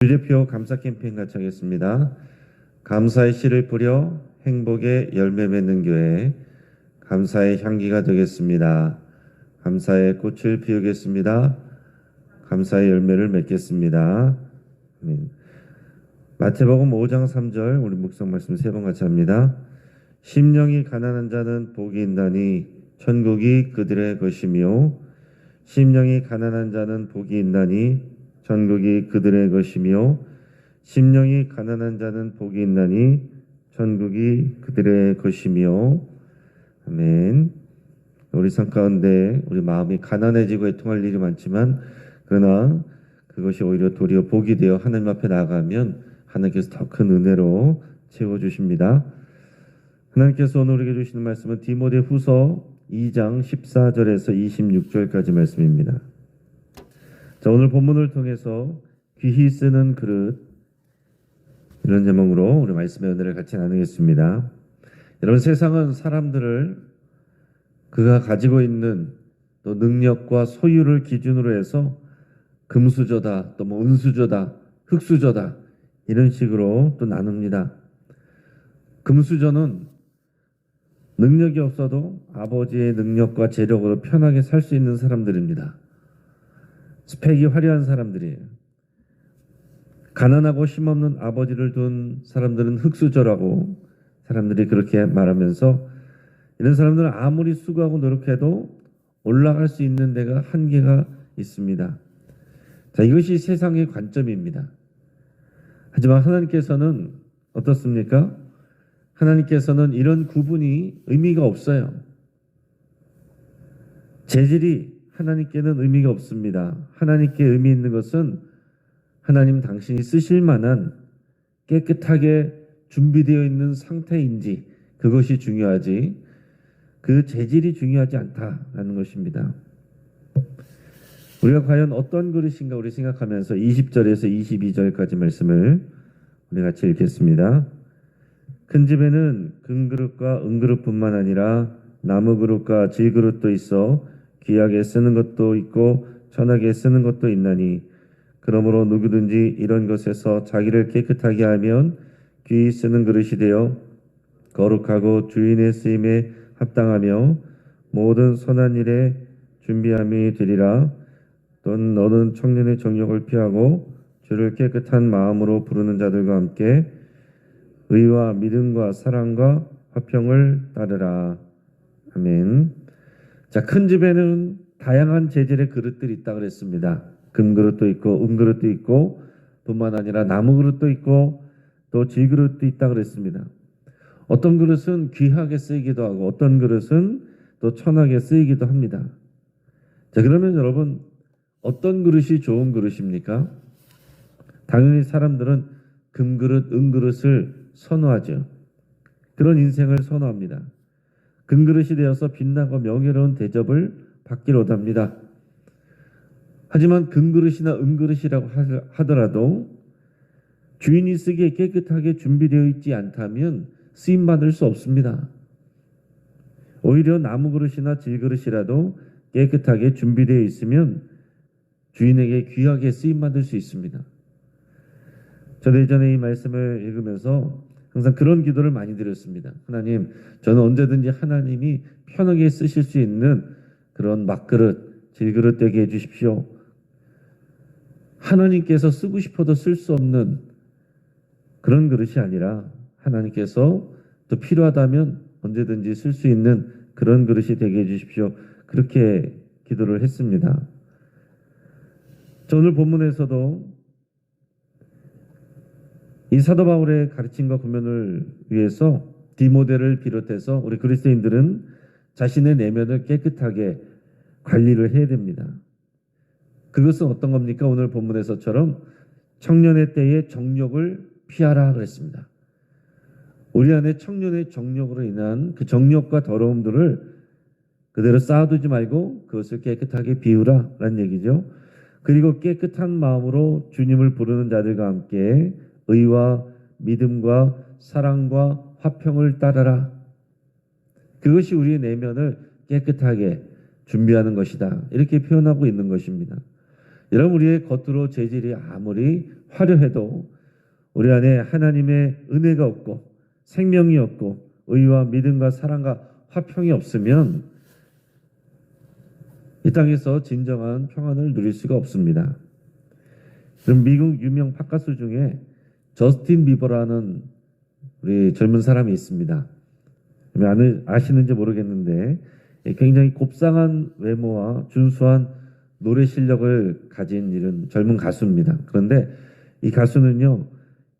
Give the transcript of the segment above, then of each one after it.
주제표 감사 캠페인 같이 하겠습니다. 감사의 씨를 뿌려 행복의 열매 맺는 교회, 감사의 향기가 되겠습니다. 감사의 꽃을 피우겠습니다. 감사의 열매를 맺겠습니다. 아멘. 마태복음 5장 3절 우리 묵상 말씀 세 번 같이 합니다. 심령이 가난한 자는 복이 있나니 천국이 그들의 것이며, 심령이 가난한 자는 복이 있나니 천국이 그들의 것이며, 심령이 가난한 자는 복이 있나니 천국이 그들의 것이며. 아멘. 우리 삶 가운데 우리 마음이 가난해지고 애통할 일이 많지만, 그러나 그것이 오히려 도리어 복이 되어 하나님 앞에 나아가면 하나님께서 더 큰 은혜로 채워주십니다. 하나님께서 오늘 우리에게 주시는 말씀은 디모데후서 2장 14절에서 26절까지 말씀입니다. 자, 오늘 본문을 통해서 귀히 쓰는 그릇, 이런 제목으로 우리 말씀의 은혜를 같이 나누겠습니다. 여러분, 세상은 사람들을 그가 가지고 있는 또 능력과 소유를 기준으로 해서 금수저다, 또 뭐 은수저다, 흙수저다, 이런 식으로 또 나눕니다. 금수저는 능력이 없어도 아버지의 능력과 재력으로 편하게 살 수 있는 사람들입니다. 스펙이 화려한 사람들이에요. 가난하고 힘없는 아버지를 둔 사람들은 흙수저라고 사람들이 그렇게 말하면서, 이런 사람들은 아무리 수고하고 노력해도 올라갈 수 있는 데가 한계가 있습니다. 자, 이것이 세상의 관점입니다. 하지만 하나님께서는 어떻습니까? 하나님께서는 이런 구분이 의미가 없어요. 재질이 하나님께는 의미가 없습니다. 하나님께 의미 있는 것은 하나님 당신이 쓰실 만한 깨끗하게 준비되어 있는 상태인지, 그것이 중요하지 그 재질이 중요하지 않다라는 것입니다. 우리가 과연 어떤 그릇인가 우리 생각하면서 20절에서 22절까지 말씀을 우리 같이 읽겠습니다. 큰 집에는 금그릇과 은그릇뿐만 아니라 나무그릇과 질그릇도 있어 귀하게 쓰는 것도 있고 천하게 쓰는 것도 있나니, 그러므로 누구든지 이런 것에서 자기를 깨끗하게 하면 귀히 쓰는 그릇이 되어 거룩하고 주인의 쓰임에 합당하며 모든 선한 일에 준비함이 되리라. 또 너는 청년의 정욕을 피하고 주를 깨끗한 마음으로 부르는 자들과 함께 의와 믿음과 사랑과 화평을 따르라. 아멘. 자, 큰 집에는 다양한 재질의 그릇들이 있다 그랬습니다. 금그릇도 있고 은그릇도 있고 뿐만 아니라 나무그릇도 있고 또 질그릇도 있다 그랬습니다. 어떤 그릇은 귀하게 쓰이기도 하고 어떤 그릇은 또 천하게 쓰이기도 합니다. 자, 그러면 여러분, 어떤 그릇이 좋은 그릇입니까? 당연히 사람들은 금그릇, 은그릇을 선호하죠. 그런 인생을 선호합니다. 금그릇이 되어서 빛나고 명예로운 대접을 받기를 원합니다. 하지만 금그릇이나 은그릇이라고 하더라도 주인이 쓰기에 깨끗하게 준비되어 있지 않다면 쓰임받을 수 없습니다. 오히려 나무그릇이나 질그릇이라도 깨끗하게 준비되어 있으면 주인에게 귀하게 쓰임받을 수 있습니다. 저도 예전에 이 말씀을 읽으면서 항상 그런 기도를 많이 드렸습니다. 하나님, 저는 언제든지 하나님이 편하게 쓰실 수 있는 그런 막그릇, 질그릇 되게 해주십시오. 하나님께서 쓰고 싶어도 쓸 수 없는 그런 그릇이 아니라 하나님께서 또 필요하다면 언제든지 쓸 수 있는 그런 그릇이 되게 해주십시오. 그렇게 기도를 했습니다. 저 오늘 본문에서도 이 사도 바울의 가르침과 구면을 위해서 디모데를 비롯해서 우리 그리스도인들은 자신의 내면을 깨끗하게 관리를 해야 됩니다. 그것은 어떤 겁니까? 오늘 본문에서처럼 청년의 때에 정욕을 피하라 그랬습니다. 우리 안에 청년의 정욕으로 인한 그 정욕과 더러움들을 그대로 쌓아두지 말고 그것을 깨끗하게 비우라 라는 얘기죠. 그리고 깨끗한 마음으로 주님을 부르는 자들과 함께 의와 믿음과 사랑과 화평을 따르라. 그것이 우리의 내면을 깨끗하게 준비하는 것이다. 이렇게 표현하고 있는 것입니다. 여러분, 우리의 겉으로 재질이 아무리 화려해도 우리 안에 하나님의 은혜가 없고 생명이 없고 의와 믿음과 사랑과 화평이 없으면 이 땅에서 진정한 평안을 누릴 수가 없습니다. 그럼 미국 유명 팝가수 중에 저스틴 비버라는 우리 젊은 사람이 있습니다. 아시는지 모르겠는데 굉장히 곱상한 외모와 준수한 노래 실력을 가진 이런 젊은 가수입니다. 그런데 이 가수는요,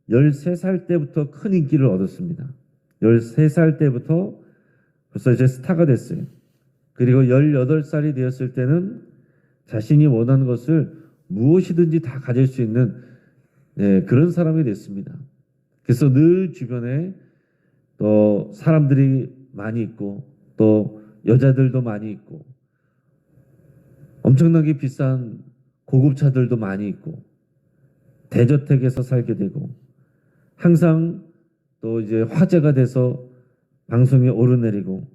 13살 때부터 큰 인기를 얻었습니다. 13살 때부터 벌써 이제 스타가 됐어요. 그리고 18살이 되었을 때는 자신이 원하는 것을 무엇이든지 다 가질 수 있는 그런 사람이 됐습니다. 그래서 늘 주변에 또 사람들이 많이 있고 또 여자들도 많이 있고 엄청나게 비싼 고급차들도 많이 있고 대저택에서 살게 되고 항상 또 이제 화제가 돼서 방송에 오르내리고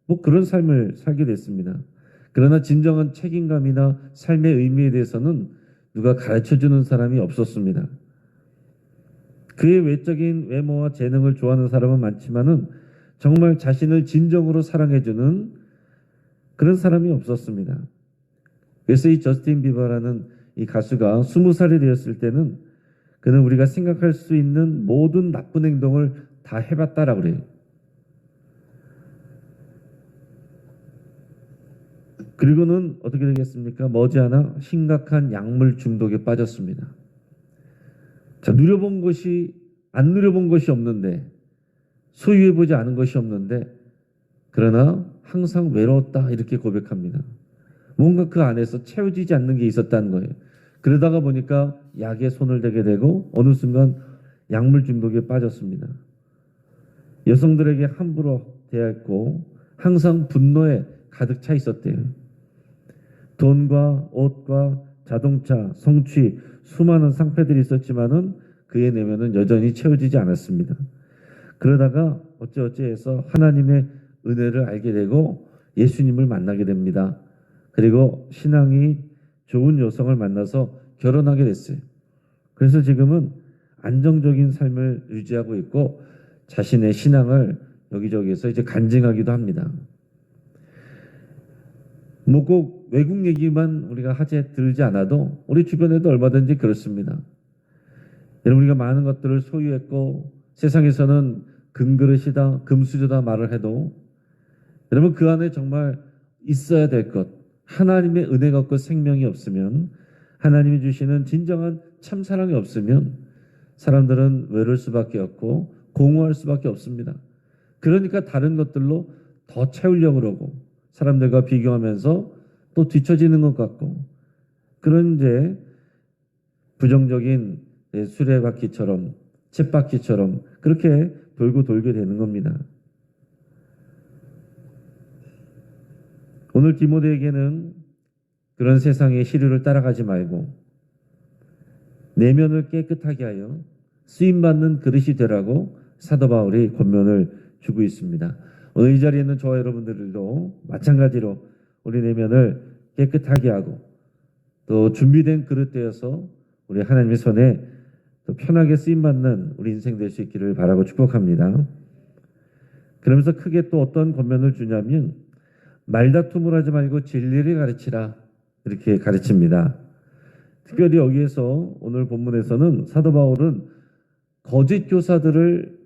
뭐 그런 삶을 살게 됐습니다. 그러나 진정한 책임감이나 삶의 의미에 대해서는 누가 가르쳐주는 사람이 없었습니다. 그의 외적인 외모와 재능을 좋아하는 사람은 많지만은 정말 자신을 진정으로 사랑해주는 그런 사람이 없었습니다. 그래서 이 저스틴 비버라는 이 가수가 20살이 되었을 때는 그는 우리가 생각할 수 있는 모든 나쁜 행동을 다 해봤다라고 그래요. 그리고는 어떻게 되겠습니까? 머지않아 심각한 약물 중독에 빠졌습니다. 자, 안 누려본 것이 없는데, 소유해보지 않은 것이 없는데, 그러나 항상 외로웠다 이렇게 고백합니다. 뭔가 그 안에서 채워지지 않는 게 있었다는 거예요. 그러다가 보니까 약에 손을 대게 되고 어느 순간 약물 중독에 빠졌습니다. 여성들에게 함부로 대했고 항상 분노에 가득 차 있었대요. 돈과 옷과 자동차, 성취, 수많은 상패들이 있었지만은 그의 내면은 여전히 채워지지 않았습니다. 그러다가 어찌어찌해서 하나님의 은혜를 알게 되고 예수님을 만나게 됩니다. 그리고 신앙이 좋은 여성을 만나서 결혼하게 됐어요. 그래서 지금은 안정적인 삶을 유지하고 있고 자신의 신앙을 여기저기에서 이제 간증하기도 합니다. 뭐 꼭 외국 얘기만 우리가 하재 들지 않아도 우리 주변에도 얼마든지 그렇습니다. 여러분, 우리가 많은 것들을 소유했고 세상에서는 금그릇이다, 금수저다 말을 해도 여러분 그 안에 정말 있어야 될 것, 하나님의 은혜가 없고 생명이 없으면, 하나님이 주시는 진정한 참사랑이 없으면 사람들은 외로울 수밖에 없고 공허할 수밖에 없습니다. 그러니까 다른 것들로 더 채우려고 그러고 사람들과 비교하면서 또 뒤처지는 것 같고 그런 이제 부정적인 수레바퀴처럼 쳇바퀴처럼 그렇게 돌고 돌게 되는 겁니다. 오늘 디모데에게는 그런 세상의 시류를 따라가지 말고 내면을 깨끗하게 하여 쓰임받는 그릇이 되라고 사도 바울이 권면을 주고 있습니다. 오늘 이 자리에 있는 저와 여러분들도 마찬가지로 우리 내면을 깨끗하게 하고 또 준비된 그릇 되어서 우리 하나님의 손에 또 편하게 쓰임받는 우리 인생 될 수 있기를 바라고 축복합니다. 그러면서 크게 또 어떤 권면을 주냐면 말다툼을 하지 말고 진리를 가르치라 이렇게 가르칩니다. 특별히 여기에서 오늘 본문에서는 사도 바울은 거짓 교사들을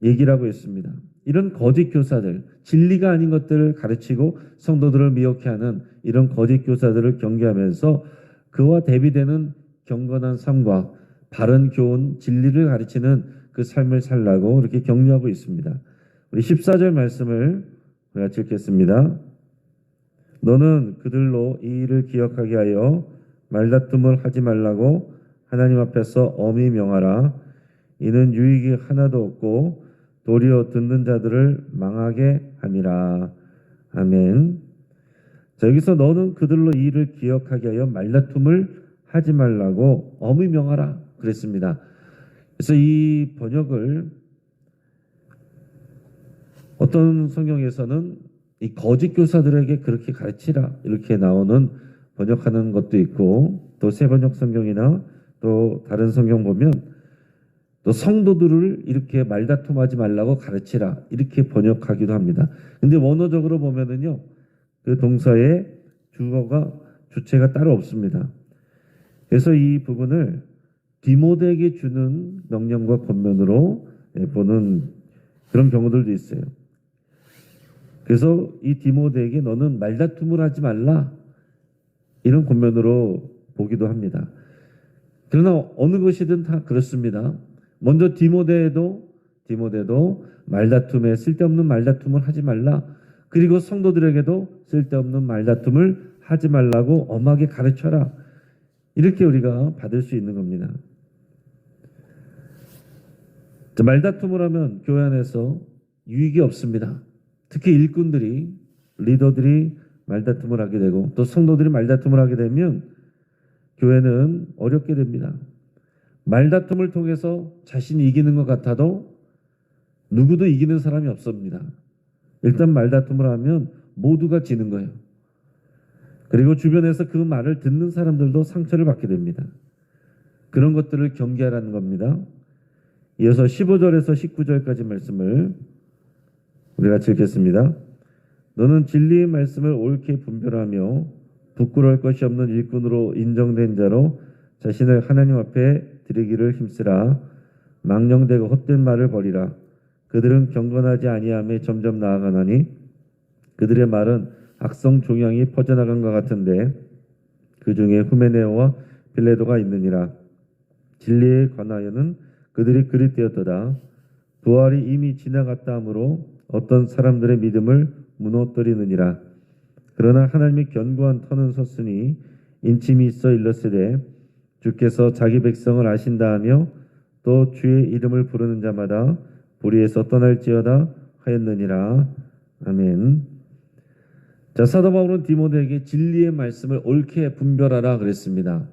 얘기를 하고 있습니다. 이런 거짓 교사들, 진리가 아닌 것들을 가르치고 성도들을 미혹해 하는 이런 거짓 교사들을 경계하면서 그와 대비되는 경건한 삶과 바른 교훈, 진리를 가르치는 그 삶을 살라고 이렇게 격려하고 있습니다. 우리 14절 말씀을 같이 읽겠습니다. 너는 그들로 이 일을 기억하게 하여 말다툼을 하지 말라고 하나님 앞에서 엄히 명하라. 이는 유익이 하나도 없고 도리어 듣는 자들을 망하게 함이라. 아멘. 자, 여기서 너는 그들로 이 일을 기억하게 하여 말다툼을 하지 말라고 엄히 명하라 그랬습니다. 그래서 이 번역을 어떤 성경에서는 이 거짓 교사들에게 그렇게 가르치라 이렇게 나오는 번역하는 것도 있고 또 또 세번역 성경이나 또 다른 성경 보면 또 성도들을 이렇게 말다툼하지 말라고 가르치라 이렇게 번역하기도 합니다. 근데 원어적으로 보면은요, 그 동사의 주체가 따로 없습니다. 그래서 이 부분을 디모데에게 주는 명령과 권면으로 보는 그런 경우들도 있어요. 그래서 이 디모데에게 너는 말다툼을 하지 말라 이런 권면으로 보기도 합니다. 그러나 어느 것이든 다 그렇습니다. 먼저 디모데도 말다툼에 쓸데없는 말다툼을 하지 말라. 그리고 성도들에게도 쓸데없는 말다툼을 하지 말라고 엄하게 가르쳐라. 이렇게 우리가 받을 수 있는 겁니다. 말다툼을 하면 교회 안에서 유익이 없습니다. 특히 일꾼들이, 리더들이 말다툼을 하게 되고 또 성도들이 말다툼을 하게 되면 교회는 어렵게 됩니다. 말다툼을 통해서 자신이 이기는 것 같아도 누구도 이기는 사람이 없습니다. 일단 말다툼을 하면 모두가 지는 거예요. 그리고 주변에서 그 말을 듣는 사람들도 상처를 받게 됩니다. 그런 것들을 경계하라는 겁니다. 이어서 15절에서 19절까지 말씀을 우리가 같이 읽겠습니다. 너는 진리의 말씀을 옳게 분별하며 부끄러울 것이 없는 일꾼으로 인정된 자로 자신을 하나님 앞에 드리기를 힘쓰라. 망령되고 헛된 말을 버리라. 그들은 경건하지 아니함에 점점 나아가나니 그들의 말은 악성 종양이 퍼져나간 것 같은데 그 중에 후메네오와 빌레도가 있느니라. 진리에 관하여는 그들이 그릇되었도다. 부활이 이미 지나갔다 하므로 어떤 사람들의 믿음을 무너뜨리느니라. 그러나 하나님의 견고한 터는 섰으니 인침이 있어 일렀으되 주께서 자기 백성을 아신다 하며 또 주의 이름을 부르는 자마다 불의에서 떠날지어다 하였느니라. 아멘. 자, 사도 바울은 디모데에게 진리의 말씀을 옳게 분별하라 그랬습니다.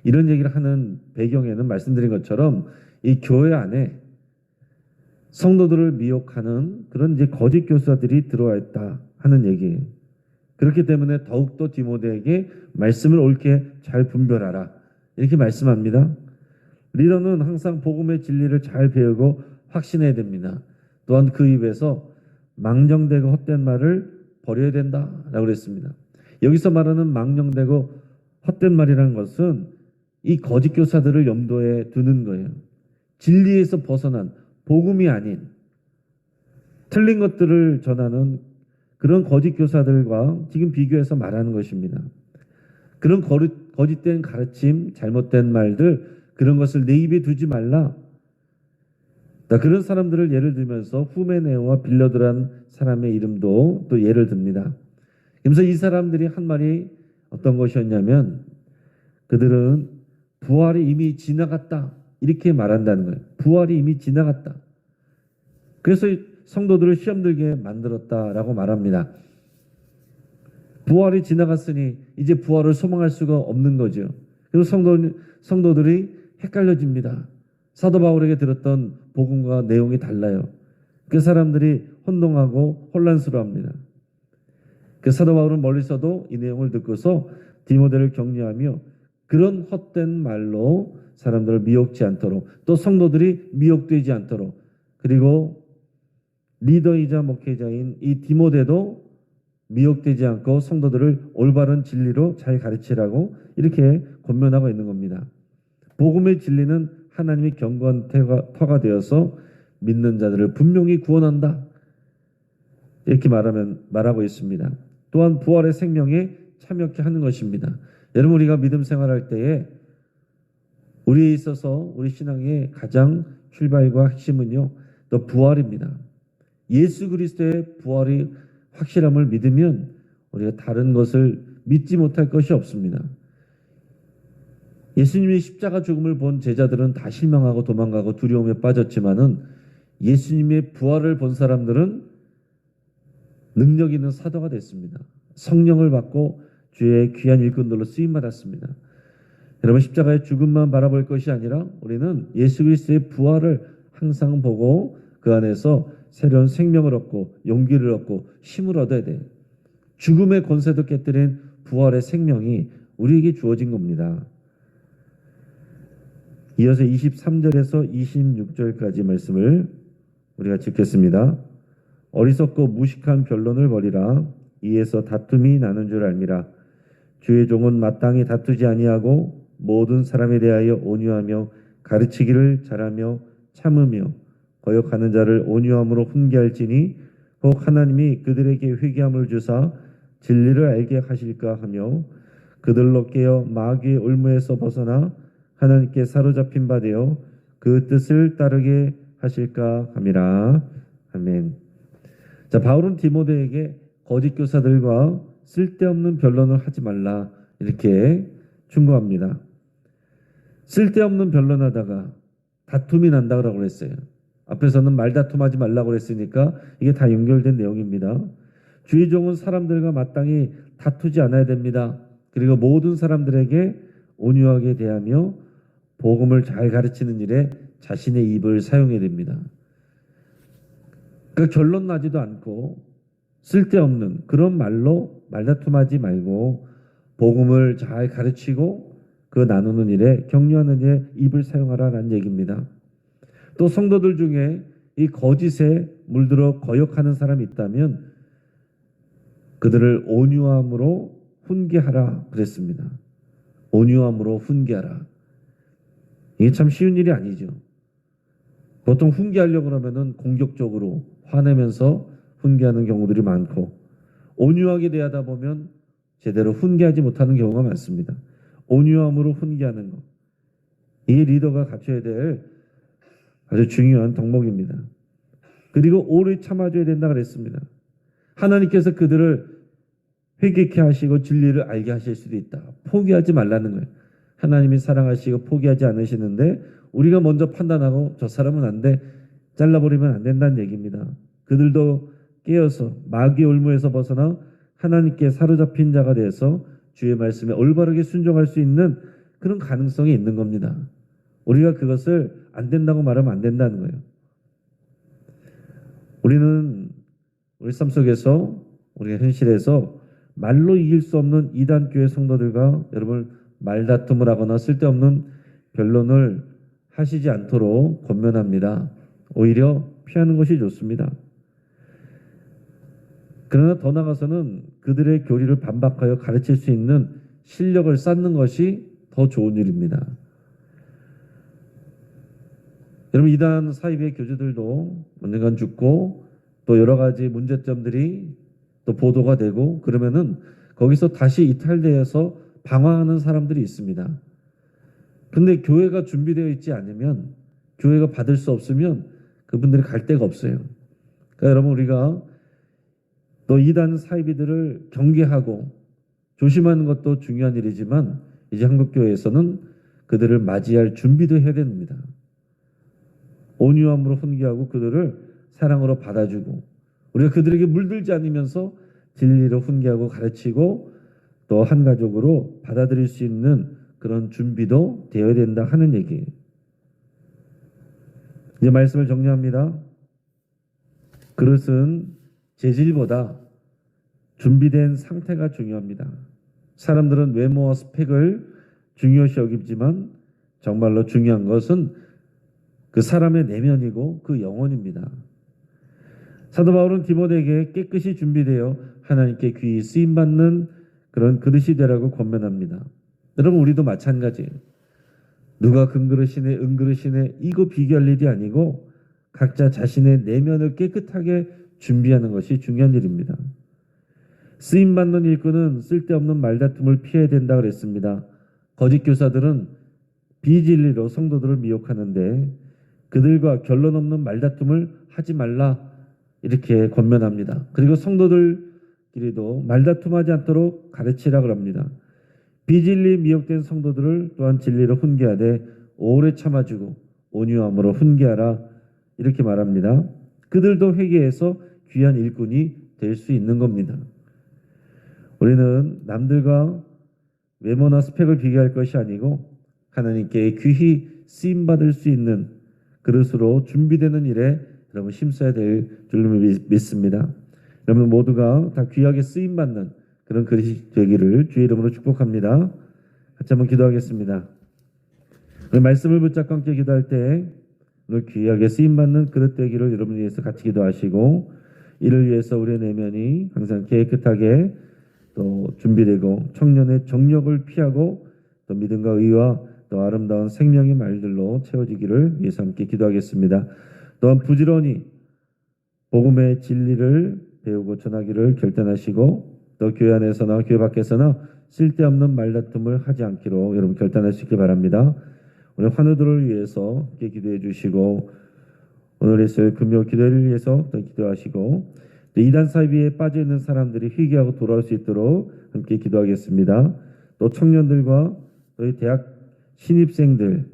이런 얘기를 하는 배경에는 말씀드린 것처럼 이 교회 안에 성도들을 미혹하는 그런 이제 거짓 교사들이 들어와 있다 하는 얘기예요. 그렇기 때문에 더욱더 디모데에게 말씀을 옳게 잘 분별하라 이렇게 말씀합니다. 리더는 항상 복음의 진리를 잘 배우고 확신해야 됩니다. 또한 그 입에서 망령되고 헛된 말을 버려야 된다라고 그랬습니다. 여기서 말하는 망령되고 헛된 말이라는 것은 이 거짓 교사들을 염두에 두는 거예요. 진리에서 벗어난 복음이 아닌 틀린 것들을 전하는 그런 거짓 교사들과 지금 비교해서 말하는 것입니다. 그런 거짓된 가르침, 잘못된 말들 그런 것을 내 입에 두지 말라. 그런 사람들을 예를 들면서 후메네오와 빌레도라는 사람의 이름도 또 예를 듭니다. 그래서 이 사람들이 한 말이 어떤 것이었냐면 그들은 부활이 이미 지나갔다 이렇게 말한다는 거예요. 부활이 이미 지나갔다. 그래서 성도들을 시험 들게 만들었다라고 말합니다. 부활이 지나갔으니 이제 부활을 소망할 수가 없는 거죠. 그래서 성도들이 헷갈려집니다. 사도 바울에게 들었던 복음과 내용이 달라요. 그 사람들이 혼동하고 혼란스러워합니다. 그 사도 바울은 멀리서도 이 내용을 듣고서 디모데를 격려하며 그런 헛된 말로 사람들을 미혹지 않도록 또 성도들이 미혹되지 않도록 그리고 리더이자 목회자인 이 디모데도 미혹되지 않고 성도들을 올바른 진리로 잘 가르치라고 이렇게 권면하고 있는 겁니다. 복음의 진리는 하나님의 견고한 터가 되어서 믿는 자들을 분명히 구원한다. 이렇게 말하고 있습니다. 또한 부활의 생명에 참여케 하는 것입니다. 여러분 우리가 믿음 생활할 때에 우리에 있어서 우리 신앙의 가장 출발과 핵심은요. 또 부활입니다. 예수 그리스도의 부활이 확실함을 믿으면 우리가 다른 것을 믿지 못할 것이 없습니다. 예수님의 십자가 죽음을 본 제자들은 다 실망하고 도망가고 두려움에 빠졌지만은 예수님의 부활을 본 사람들은 능력 있는 사도가 됐습니다. 성령을 받고 주의 귀한 일꾼들로 쓰임받았습니다. 여러분 십자가의 죽음만 바라볼 것이 아니라 우리는 예수 그리스도의 부활을 항상 보고 그 안에서 새로운 생명을 얻고 용기를 얻고 힘을 얻어야 돼요. 죽음의 권세도 깨뜨린 부활의 생명이 우리에게 주어진 겁니다. 이어서 23절에서 26절까지 말씀을 우리가 읽겠습니다. 어리석고 무식한 변론을 벌이라. 이에서 다툼이 나는 줄 알미라. 주의 종은 마땅히 다투지 아니하고 모든 사람에 대하여 온유하며 가르치기를 잘하며 참으며 거역하는 자를 온유함으로 훈계할지니 혹 하나님이 그들에게 회개함을 주사 진리를 알게 하실까 하며 그들로 깨어 마귀의 올무에서 벗어나 하나님께 사로잡힌 바 되어 그 뜻을 따르게 하실까 함이라. 아멘. 자, 바울은 디모데에게 거짓 교사들과 쓸데없는 변론을 하지 말라 이렇게 충고합니다. 쓸데없는 변론하다가 다툼이 난다고 했어요. 앞에서는 말다툼하지 말라고 했으니까 이게 다 연결된 내용입니다. 주의 종은 사람들과 마땅히 다투지 않아야 됩니다. 그리고 모든 사람들에게 온유하게 대하며 복음을 잘 가르치는 일에 자신의 입을 사용해야 됩니다. 그러니까 결론 나지도 않고 쓸데없는 그런 말로 말다툼하지 말고 복음을 잘 가르치고 그 나누는 일에 격려하는 일에 입을 사용하라는 얘기입니다. 또 성도들 중에 이 거짓에 물들어 거역하는 사람이 있다면 그들을 온유함으로 훈계하라 그랬습니다. 온유함으로 훈계하라. 이게 참 쉬운 일이 아니죠. 보통 훈계하려고 하면은 공격적으로 화내면서 훈계하는 경우들이 많고 온유하게 대하다 보면 제대로 훈계하지 못하는 경우가 많습니다. 온유함으로 훈계하는 것. 이게 리더가 갖춰야 될 아주 중요한 덕목입니다. 그리고 오래 참아줘야 된다 그랬습니다. 하나님께서 그들을 회개케 하시고 진리를 알게 하실 수도 있다. 포기하지 말라는 거예요. 하나님이 사랑하시고 포기하지 않으시는데 우리가 먼저 판단하고 저 사람은 안 돼, 잘라버리면 안 된다는 얘기입니다. 그들도 깨어서 마귀의 올무에서 벗어나 하나님께 사로잡힌 자가 되어서 주의 말씀에 올바르게 순종할 수 있는 그런 가능성이 있는 겁니다. 우리가 그것을 안 된다고 말하면 안 된다는 거예요. 우리는 우리 삶 속에서 우리가 현실에서 말로 이길 수 없는 이단교회 성도들과 여러분 말다툼을 하거나 쓸데없는 변론을 하시지 않도록 권면합니다. 오히려 피하는 것이 좋습니다. 그러나 더 나아가서는 그들의 교리를 반박하여 가르칠 수 있는 실력을 쌓는 것이 더 좋은 일입니다. 여러분 이단 사이비의 교주들도 언젠간 죽고 또 여러 가지 문제점들이 또 보도가 되고 그러면은 거기서 다시 이탈되어서 방황하는 사람들이 있습니다. 근데 교회가 준비되어 있지 않으면 교회가 받을 수 없으면 그분들이 갈 데가 없어요. 그러니까 여러분 우리가 또 이단 사이비들을 경계하고 조심하는 것도 중요한 일이지만 이제 한국교회에서는 그들을 맞이할 준비도 해야 됩니다. 온유함으로 훈계하고 그들을 사랑으로 받아주고 우리가 그들에게 물들지 않으면서 진리로 훈계하고 가르치고 또 한 가족으로 받아들일 수 있는 그런 준비도 되어야 된다 하는 얘기예요. 이제 말씀을 정리합니다. 그릇은 재질보다 준비된 상태가 중요합니다. 사람들은 외모와 스펙을 중요시 여기지만 정말로 중요한 것은 그 사람의 내면이고 그 영혼입니다. 사도 바울은 디모데에게 깨끗이 준비되어 하나님께 귀히 쓰임받는 그런 그릇이 되라고 권면합니다. 여러분 우리도 마찬가지예요. 누가 금그릇이네 은그릇이네 이거 비교할 일이 아니고 각자 자신의 내면을 깨끗하게 준비하는 것이 중요한 일입니다. 쓰임받는 일꾼은 쓸데없는 말다툼을 피해야 된다고 그랬습니다. 거짓 교사들은 비진리로 성도들을 미혹하는데 그들과 결론 없는 말다툼을 하지 말라 이렇게 권면합니다. 그리고 성도들끼리도 말다툼하지 않도록 가르치라고 합니다. 비진리 미혹된 성도들을 또한 진리로 훈계하되 오래 참아주고 온유함으로 훈계하라 이렇게 말합니다. 그들도 회개해서 귀한 일꾼이 될 수 있는 겁니다. 우리는 남들과 외모나 스펙을 비교할 것이 아니고 하나님께 귀히 쓰임받을 수 있는 그릇으로 준비되는 일에 여러분 힘써야 될 줄로 믿습니다. 여러분 모두가 다 귀하게 쓰임받는 그런 그릇이 되기를 주의 이름으로 축복합니다. 같이 한번 기도하겠습니다. 말씀을 붙잡고 함께 기도할 때 오늘 귀하게 쓰임받는 그릇 되기를 여러분을 위해서 같이 기도하시고, 이를 위해서 우리의 내면이 항상 깨끗하게 또 준비되고 청년의 정욕을 피하고 또 믿음과 의와 또 아름다운 생명의 말들로 채워지기를 위해서 함께 기도하겠습니다. 또한 부지런히 복음의 진리를 배우고 전하기를 결단하시고, 또 교회 안에서나 교회 밖에서나 쓸데없는 말다툼을 하지 않기로 여러분 결단할 수 있길 바랍니다. 오늘 환우들을 위해서 함께 기도해 주시고, 오늘 있을 금요 기도를 위해서 또 기도하시고, 또 이단 사이비에 빠져 있는 사람들이 회개하고 돌아올 수 있도록 함께 기도하겠습니다. 또 청년들과 또 이 대학 신입생들,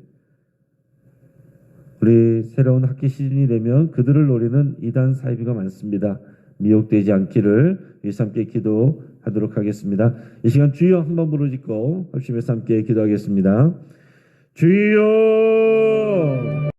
우리 새로운 학기 시즌이 되면 그들을 노리는 이단 사이비가 많습니다. 미혹되지 않기를 위해서 함께 기도하도록 하겠습니다. 이 시간 주여 한번 부르짖고 합심해서 함께 기도하겠습니다. 주여!